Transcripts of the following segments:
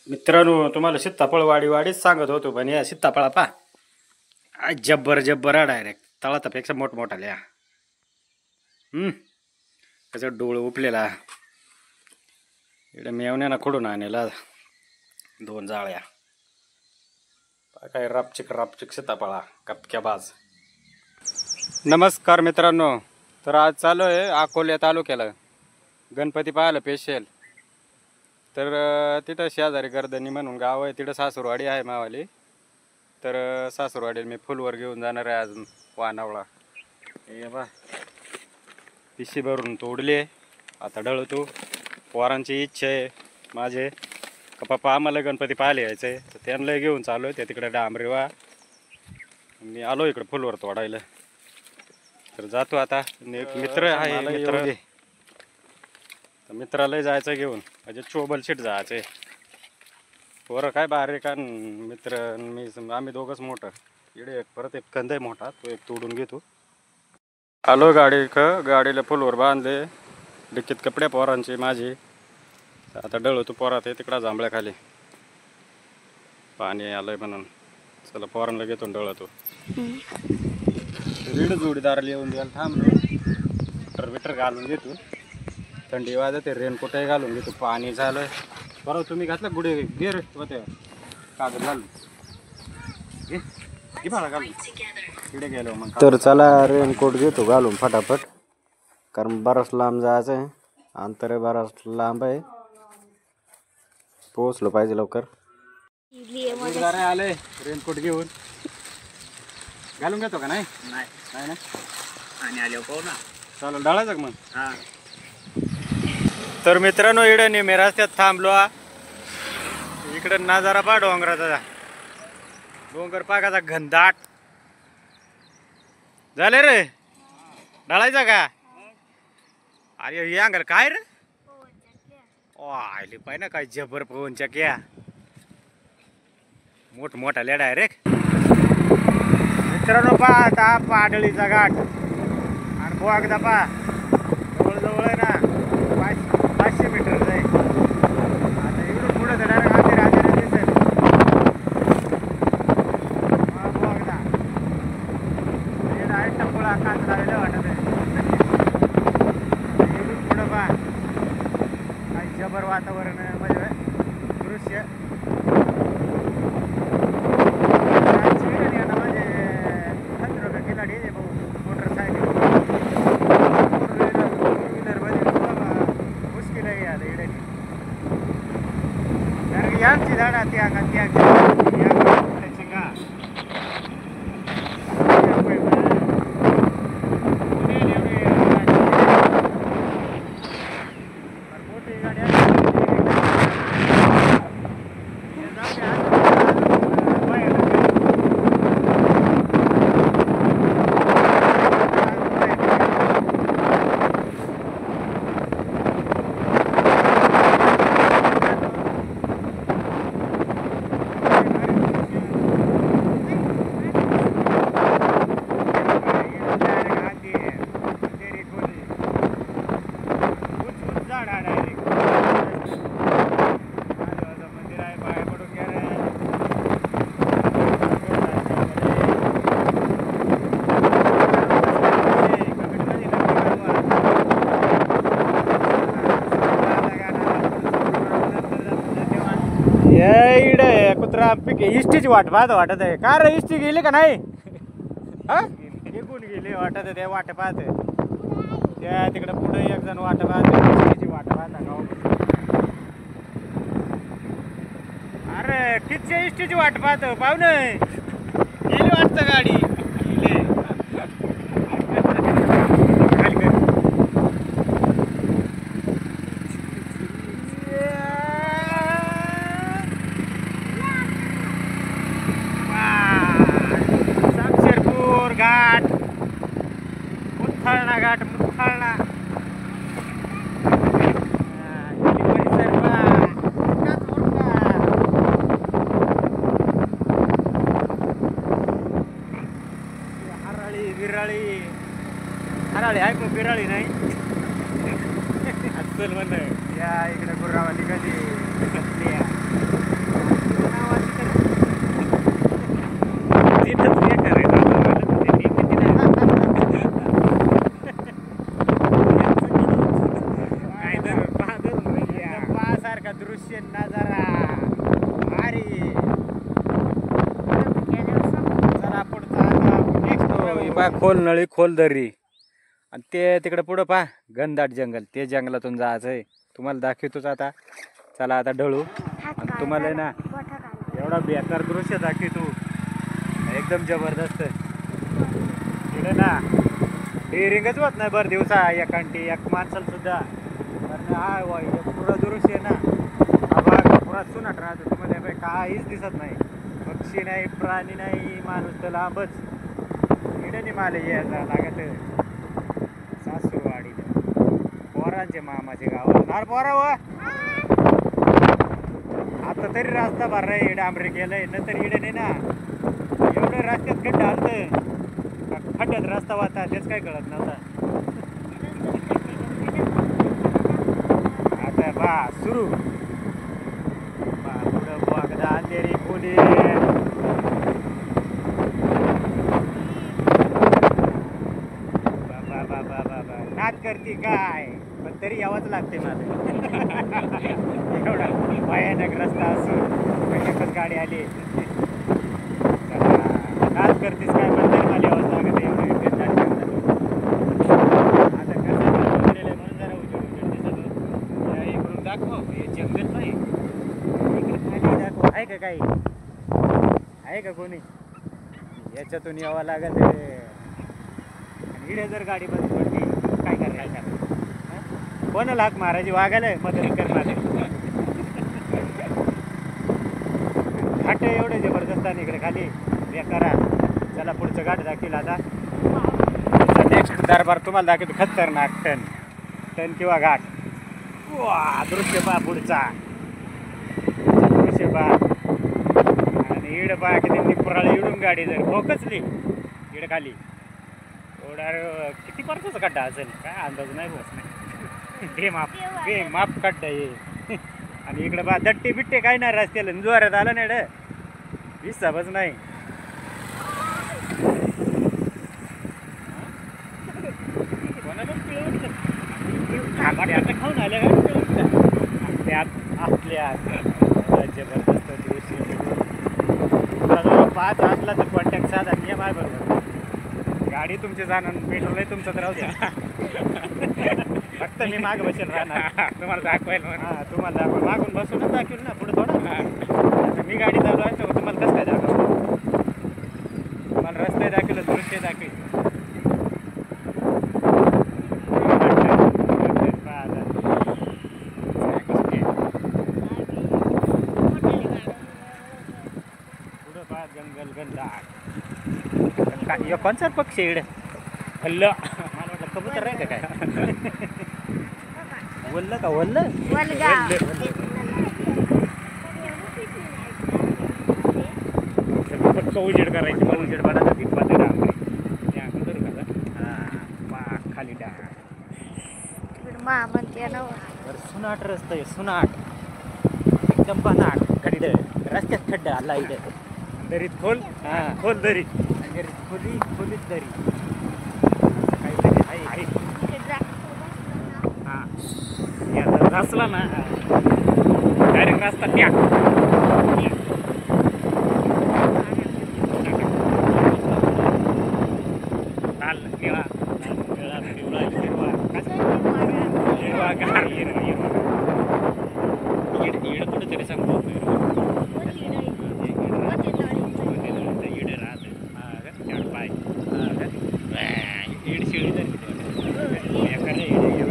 मित्रांनो, तुम्हाला सीताफळ वाडीच सांगत होतो, पण या सीताफळा पा जब्बर जब्बर डायरेक्ट तळातापेक्षा मोठमोठा लिहा. त्याचा डोळ उपलेला इकडे मेवण्याना खोडून आणला 2 जाळ्या. काय रापचिक सीताफळा कपक्या बाज. नमस्कार मित्रांनो, तर आज चालू आहे अकोल्या तालुक्याला गणपती पाहायला स्पेशल. तर तिथं शेजारी गर्दनी म्हणून गाव आहे, तिथं सासूरवाडी आहे मावाली. तर सासूरवाडीला मी फुलवर घेऊन जाणार आहे अजून वानावळा. हे बा पिशी भरून तोडली आहे, आता डळतो. पोरांची इच्छा आहे माझे का पप्पा आम्हाला गणपती पाहायला यायचं आहे, तर त्यांना घेऊन चालू आहे. त्या तिकडे डांबरेवा, मी आलो इकडे फुलवर तोडायला. तर जातो आता. एक मित्र आहे, मित्राला जायचं घेऊन, म्हणजे चोबल सीट जायचंय. पोरं काय बाहेर का मित्र मी, आम्ही दोघंच मोठं. इकडे परत एक कंद आहे मोठा, तो एक तोडून घेतो. आलो गाडीला फुलवर बांधले, डिक्कीत कपडे पोरांचे माझे. आता डळतो पोरात आहे तिकडा जांभळ्याखाली, पाणी आलंय म्हणून. चला पोरांना घेतो डळतो. रीड जोडीदाराला येऊन द्यायला थांबलो. विटर घालून घेतो, थंडी वाजते. रेनकोटही घालून घेतो. पाणी झालं बरं. तुम्ही घातलं गुडे गेर होते कागद घालून घे भाडा घालून तिकडे गेलो मग. तर चला रेनकोट घेतो घालून फटाफट, कारण बराच लांब जायचं आहे. अंतर आहे बराच लांब आहे, पोहोचलो पाहिजे लवकर. आले रेनकोट घेऊन घालून घेतो का? नाही नाही ना, आणि आले पाहू ना. चालेल, डाळायचं का मग? तर मित्रांनो, इकडे नेहमी रस्त्यात थांबलो. इकडे नजारा पा डोंगराचा, डोंगर पाकाचा घनदाट झाले रे. डाळायचा का? अरे हे अंगाल काय रे, आली पाय ना काय जबर पवनच्या क्या मोठा लेडा आहे रे. मित्रांनो पा आता पाडळीचा घाट आणि बोगदा पा जवळ आहे ना, 500 मीटर जाईल. आता इकडून पुढे डायरेक्ट राजा दिसेल बोगदा. डायरेक्ट टपोळा काच लावलेला वाटत आहे. इकडून पुढं पा काही जबर वातावरण म्हणजे दृश्य. यांची झाडा त्या का त्या इकडे कुत्रा पिक इष्टीची वाट पाहत वाटत आहे. का रे, इष्टी गेली का नाही? निघून गेली वाटत आहे. ते वाट पाहत त्या तिकडे पुढे एक जण वाट पाहत, इष्टीची वाट पाहता गाव. अरे किती इष्टीची वाट पाहत पाहुणे, गेली वाटतं गाडी. घाट मुथळणा घाट मुथळणा परिसर हराळी विराळी. हराळी आहे पण विराळी नाही. अस्सल म्हण या इकडे गुर्रावाली कधी दृश्य नजारा भारी. चला पुढचा नेक्स्ट खोल नळी खोल दरी आणि ते तिकडे पुढं पहा घनदाट जंगल. ते जंगलातून जायचं आहे तुम्हाला दाखवतोच आता. चला आता ढळू आणि तुम्हाला ना एवढा बेकार दृश्य दाखवतो एकदम जबरदस्त. तिकडे ना डेअरिंगच होत नाही बरं दिवसा एकांटी एक माणसाला सुद्धा. हा पुरं दृश्य ना आभाळ पुरा सुनाट राहतो. तुम्हाला काहीच दिसत नाही. पक्षी नाही प्राणी नाही माणूस तर लांबच. इकडे मला यायला लागत सासूरवाडी पोरांचे मामाचे गाव पोराव. आता तरी रस्ता भरलाय डांबरी केलंय नंतर इडे नाही ना एवढं रस्त्यात खड्डे आलत. खड्ड्यात रस्ता वाहता तेच काय कळत नव्हता. आता बा सुरू पुढं बघदा अंधेरी खोली. नाच करते काय पण तरी यावंच लागते मला. एवढा भयानक रस्ता असून एकच गाडी आली. नाच करतेस काय पण तरी मला यावंच लागत. आता कसं म्हणून जरा उजेड दिसत इकडून दाखव हे जंगल नाही इकडे खाली दाखव. आहे का काही आहे का कोणी याच्यातून यावं लागत. इकडे जर गाडी बंद पडली काय करायचं. कोणाला हाक महाराजी वागायला मदत करणार. घाट एवढे जबरदस्त आहे इकडे खाली बेकारा. चला पुढचं घाट दाखवेल आता. नेक्स्ट दरबार तुम्हाला दाखवतो खतरनाक टन किंवा घाट. वा दृश्य पहा पुढचा दृश्य पहा. आणि इड पहा की त्यांनी पुराळ इडून गाडी जर फोकसली इड खाली एवढा किती पर्यंतचा खड्डा असेल काय अंदाज नाही बस नाही. माप खड्डा ये. आणि इकडे बा दट्टे बिट्टे काय नाही रस्त्याला जोरात आलं नाही ड हिसाबच नाही. खाऊन आले का आपल्या जबरदस्त दृश्य. 5 असला तर कॉन्टॅक्ट साधा नियम आहे बरोबर. गाडी तुमची जाणार पेट्रोल आहे तुमचं तर राहू द्या. फक्त मी माग बसेल राहणार तुम्हाला दाखवायला. हां तुम्हाला दाखवा मागून बसूनच दाखवेल ना पुढे थोडं. मी गाडी चालू आहे तर तुम्हाला कसं काय दाखव. तुम्हाला रस्ते दाखवेल दृश्य दाखवेल. पुढं पहा जंगल गंधाट. कोणचा पक्षी इकडे हल्ल मला वाटलं कबूतर आहे का काय. वल्ल का वल्ल पक्क उजेड करायची. मला उजेड पडायचा भिंपात डांबरी हां खाली डाग म्हणते ना. सुनाट रस्ता आहे सुनाट एकदम बनाट. गाडी रस्त्यात खड्डा आला इथे. दरीत खोल खोल दरी खोलीत दरी काहीतरी आहे. हां रसला ना डायरेक्ट रस्ता त्या लाल निळा निळा पिवळा हिरवा हिरवा गार हिरवा इड कुठेतरी सांगतो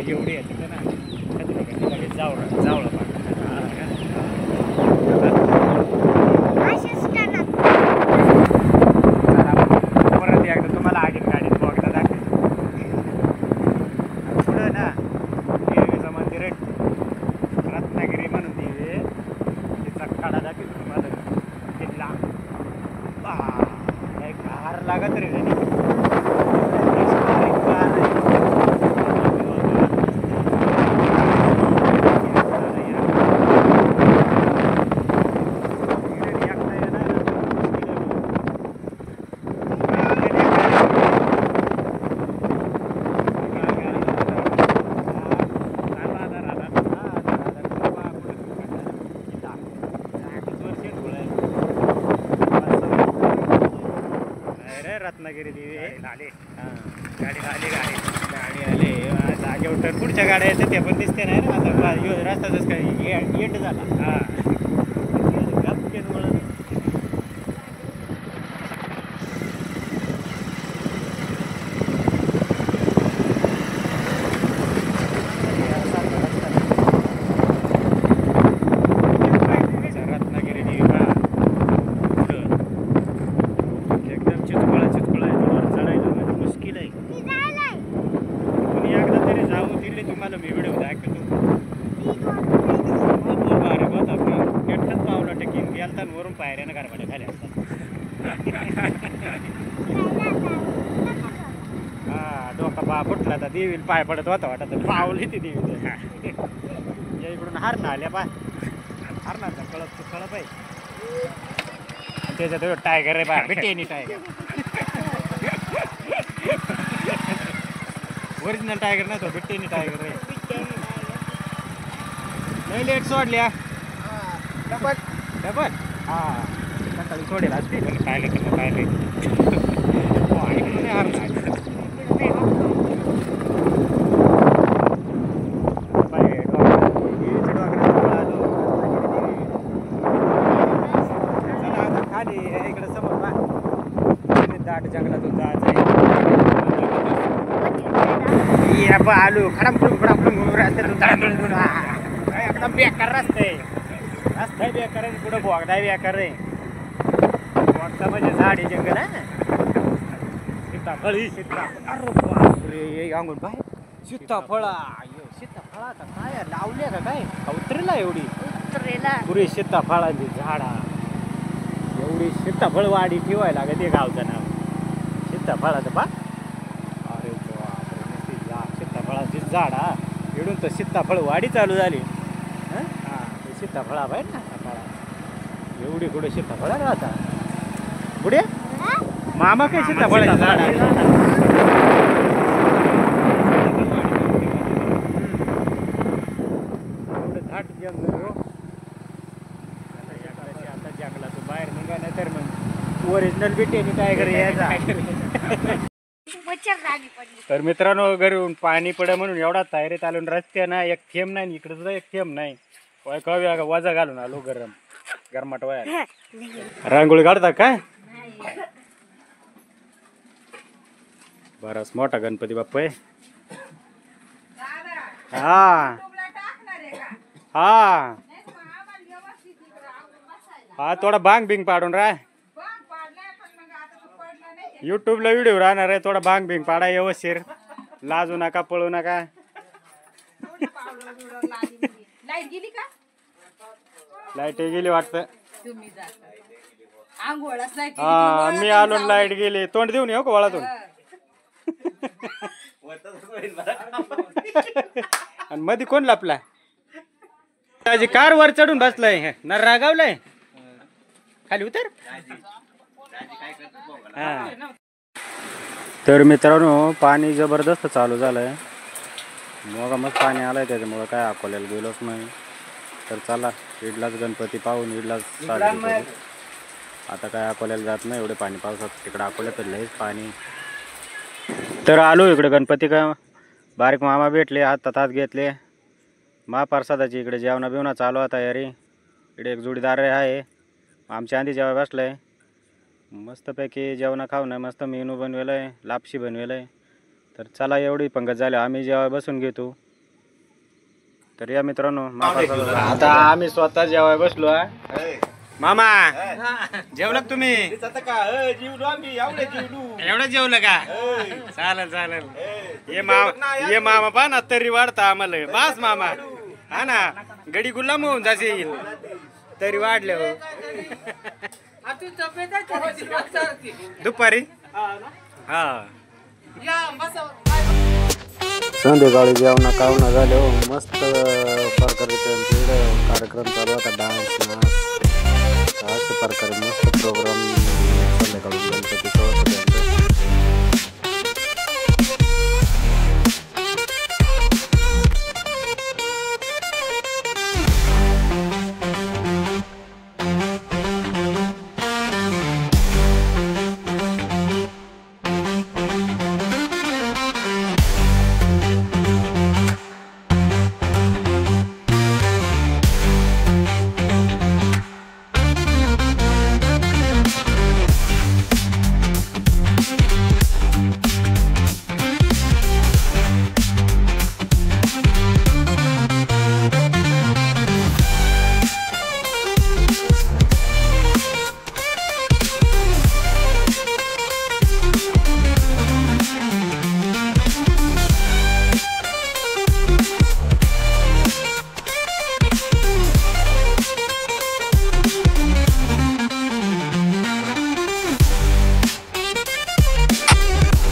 एवढी आहे तिथं ना जावळं परत एकदा तुम्हाला आगीत गाडीत बघता दाखवेल. पुढं ना देवीचं मंदिर आहे रत्नागिरी म्हणून देवी तिचा खाडा दाखवेल तुम्हाला. तिथला एक हार लागत रे रत्नागिरी देवी आहे. आले हा. गाडी आली गाडी गाडी आले जागेवर तर पुढच्या गाड्या येतात ते पण दिसते नाही ना आता रस्ताच काय एंड झाला. हा गपकेच वळण. रत्नागिरी देवी का एकदम चितकुळा आहे वर चढायला म्हणजे मुश्किल आहे. तुम्ही एकदा तरी जाऊ तिकडे तुम्हाला मी व्हिडिओ दाखवतो. खूप भारी होता केटच पावला टेकीन गेलता आणि वरून पायऱ्यानं गारबाड्या खाली असतात. हा डोका बा फुटला तर देवीला पाय पडत होता वाटत पावली ती देवी. या इकडून हारणं आल्या पा हारणार कळत तू कळत आहे. त्याच्यात टायगर आहे बा बिटेनी टायगर. ओरिजिनल टायगर नाही तो बिट्टेनी टायगर आहे. लय लेट सोडल्या डबल हा सकाळी सोडेल असते पाहिले तर पाहिले. खाली इकडे समोर बा दाट जंगलातून जायचं आलू खडाम रस्त्यातून एकदम बेकार रस्ते रस्ता बेकार आहे. पुढं बोगदा बेकार आहे. बोगदा म्हणजे झाडी जंगल आहे. सीताफळ अरे बापरे अंगून बाय सीताफळा सीताफळा काय लावले का काय उतरेला एवढी पुरी सीताफळाची झाडा एवढी सीताफळ वाडी ठेवायला लागत ते गावचं नाव सीताफळाचं बा. अरे बापरे सीताफळाची झाडा इकडून तर सीताफळ वाडी चालू झाली. हा सीताफळा पाहिजे ना फळा एवढी कुठे सीताफळा राहता पुढे मामा काय सीताफळाची झाड एवढं झाड जंगल हो. आता जंगलातून बाहेर निघा नाही तर मग ओरिजिनल बिटेनी टायगर यायचा. तर मित्रांनो घरून पाणी पडे म्हणून एवढा तयारीत आलो. रस्ते ना एक थेंब नाही इकडे सुद्धा एक थेंब नाही. कव्या वजा घालून आलो गरमाट वया. रांगोळी काढता काय बराच मोठा गणपती बाप्पा आहे. हा हा हा थोडा भांग बिंग पाडून राह. युट्यूबला व्हिडिओ राहणार आहे. थोडा भांग बिंग पाडा व्यवस्थित. लाजू नका पळू नका. लाईट गेली वाटतं. हा मी आलो लाईट गेली. तोंड देऊन येऊ का वळातून. आणि मध्ये कोण लपला त्याची कार वर चढून बसलाय ना रागावलाय खाली उतर. हा तर मित्रांनो पाणी जबरदस्त चालू झालंय. मग पाणी आलंय त्याच्यामुळं काय अकोल्याला गेलोच नाही. तर चला इडलाच गणपती पाहून इडलाच साजरी करू. आता काय अकोल्याला जात नाही एवढे पाणी पावसात. तिकडे अकोल्यात लयच पाणी. तर आलो इकडे गणपती का बारीक मामा भेटले हातात घेतले. महाप्रसादाची इकडे जेवणा बिवणा चालू आहे तयारी. इकडे एक जोडीदार आहे आमच्या आधी जेव्हा बसलाय. मस्तपैकी जेवणा खाऊ नये मस्त मेनू बनवेलंय लापशी बनवेलंय. तर चला एवढी पंगत झाली आम्ही जेव्हा बसून घेतो. तर या मित्रांनो आता आम्ही स्वतः जेव्हा बसलो आहे. मामा जेवलं तुम्ही एवढं जेवलं का चालेल चालेल. ये मामा पहा ना तरी वाढता आम्हाला बास मामा. हा ना गडी गुलाम होऊन जाशील तरी वाढले हो. दुपारी हा संध्याकाळी जेवणा कावणा झाले हो. मस्त प्रकारे कार्यक्रम चालू होता. डान्स नाच अशा प्रकारे मस्त प्रोग्राम संध्याकाळी गणपती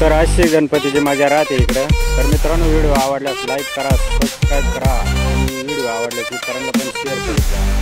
तर अशी गणपतीची मजा राहते इकडं. तर मित्रांनो, व्हिडिओ आवडल्यास लाईक करा, सबस्क्राईब करा आणि व्हिडिओ आवडल्यास इतरांना पण शेअर करा.